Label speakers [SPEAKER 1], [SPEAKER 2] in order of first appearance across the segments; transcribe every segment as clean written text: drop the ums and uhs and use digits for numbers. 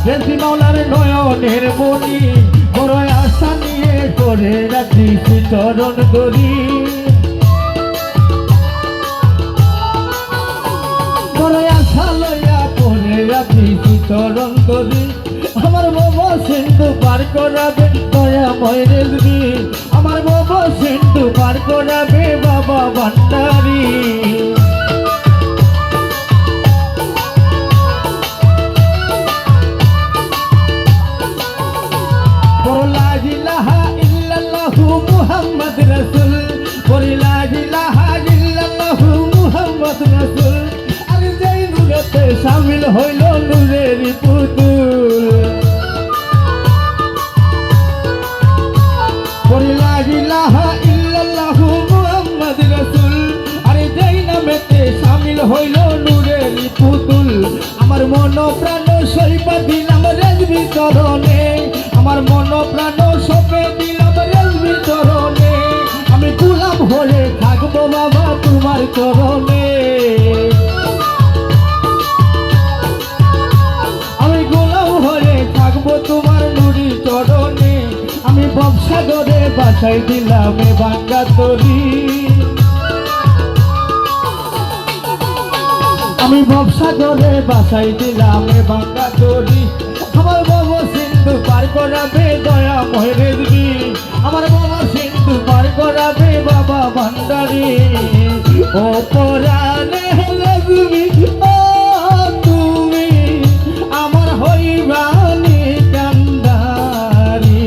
[SPEAKER 1] রেজি মাওলার নয়নের মনি বড় আশা নিয়ে করে রাখি চরণ ধরি বড় আশা লইয়া করে রাখি চরণ ধরি আমার বাবা সিন্ধু পার করাবে দয়াময় রেজবি আমার বাবা সিন্ধু পার করাবে বাবা ভান্ডারি লা ইলাহা ইল্লাল্লাহু মুহাম্মদ রাসূল লা ইলাহা ইল্লাল্লাহু মুহাম্মদ রাসূল আর যেই নূরেতে শামিল হইল নূরের পুতুল লা ইলাহা ইল্লাল্লাহু মুহাম্মদ রাসূল আর যেই নামেতে শামিল হইল নূরের পুতুল আমার মন প্রাণ সইবা দিলাম রেজবি চরণে আমার মন প্রাণ সপে দিলাম রেজবি চরণে আমি গোলাম হয়ে থাকবো বাবা তোমার চরণে আমি গোলাম হয়ে থাকবো তোমার নুরি চরণে আমি বংশাগরে বাসাই দিলাম ভাঙ্গা তরি আমি বংশাগরে বাসাই দিলাম ভাঙ্গা তরি আমার বাবা সিন্ধু পার করাবে দয়াময় রেজবি আমার বাবা সিন্ধু পার করাবে বাবা ভান্ডারি ও পরাণে রেজবি ও তুমি আমার হইবানি কান্ডারি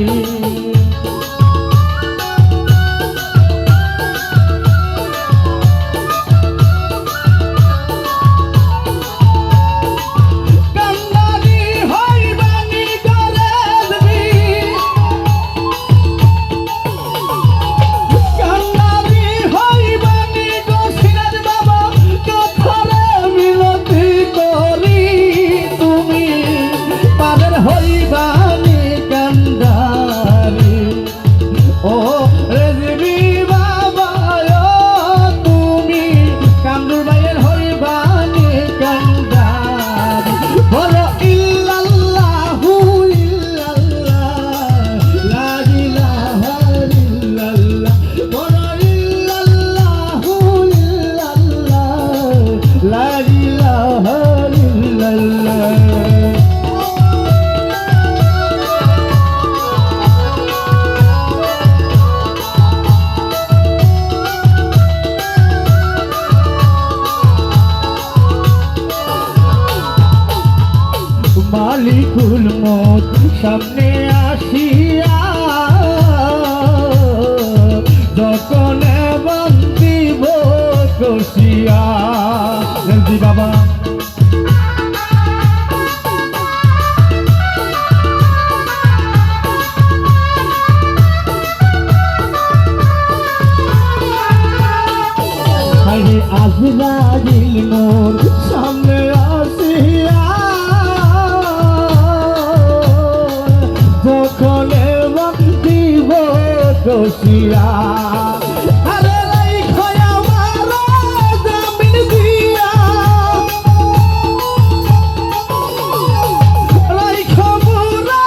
[SPEAKER 1] মালিকুল মত সামনে আসিয়া যখন বন্দিব কষিয়া রেজি বাবা আজরাইল মোর সামনে আসিয়া যখন বন্দিব কষিয়া আরে রাইখো আমার জামিন দিয়া রাইখো মোরা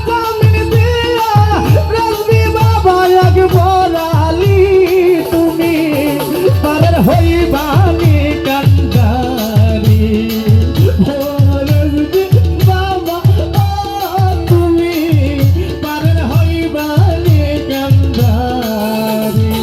[SPEAKER 1] জামিন দিয়া রেজবি বাবা এক বলালি তুমি পারের হইবানি কান্ডারি রেজবি বাবা তুমি পারের হইবানি কান্ডারি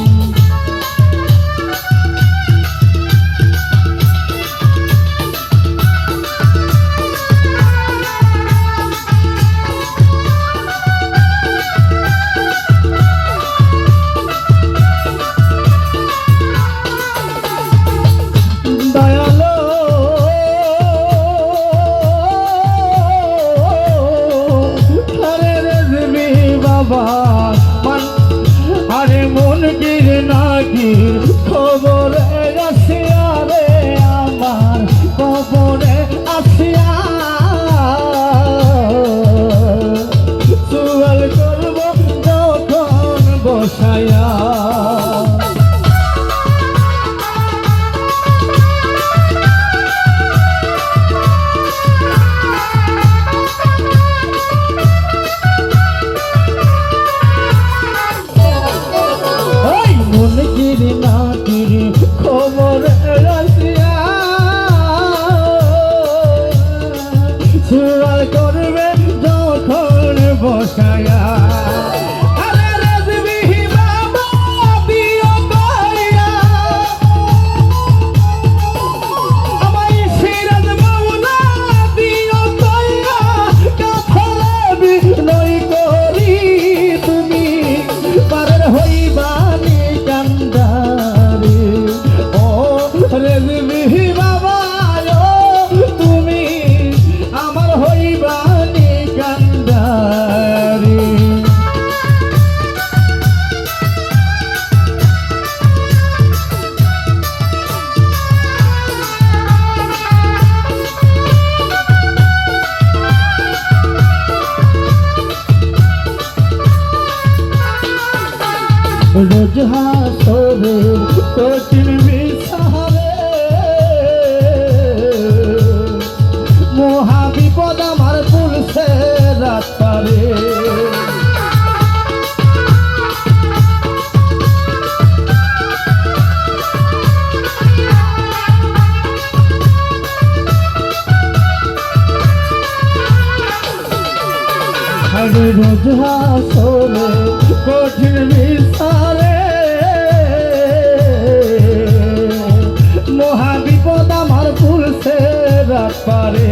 [SPEAKER 1] ঠকায়া আরে রেজবি বাবা দিও দয়া আমায় সিরাজ মাওলা দিও দয়া কাফলে বিনয় করি তুমি পারের হইবানি কান্দারে ও রেজবি বাবা তুমি আমার হইবানি কান্দারে রোজ হাসরে কঠিন বিচারে মহা বিপদ আমার পুলছে রাত পারে রোজ হাসরে কঠিন বিচারে মহা বিপদ আমার পুলছে রাত পারে